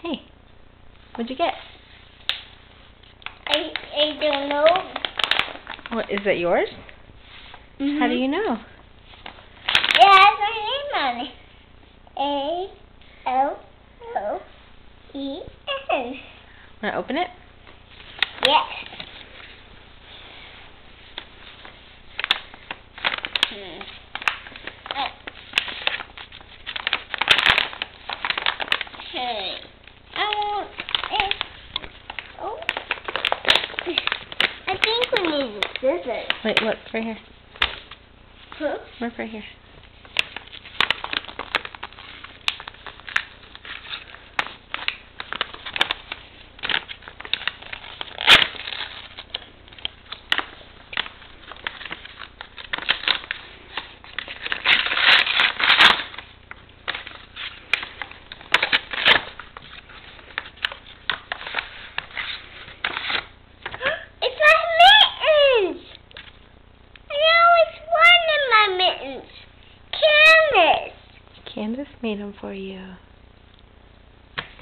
Hey, what'd you get? I don't know. What, is that yours? Mm-hmm. How do you know? It has my name on it. A-L-O-E-N. Want to open it? Yes. I want it. Oh. I think we need the scissors. Wait, look, right here. Huh? Look right here. It's my mittens! I always wanted my mittens. Candace! Candace made them for you.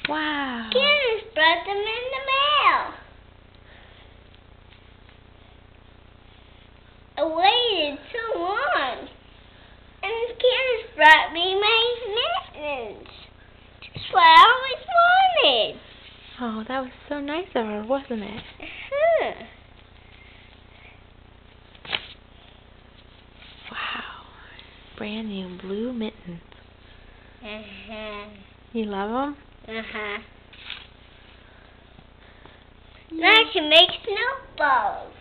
Wow. Candace brought them in the mail. I waited so long. And Candace brought me my mittens. That's what I always wanted. Oh, that was so nice of her, wasn't it? Wow. Brand new blue mittens. You love them? Now I can make snowballs.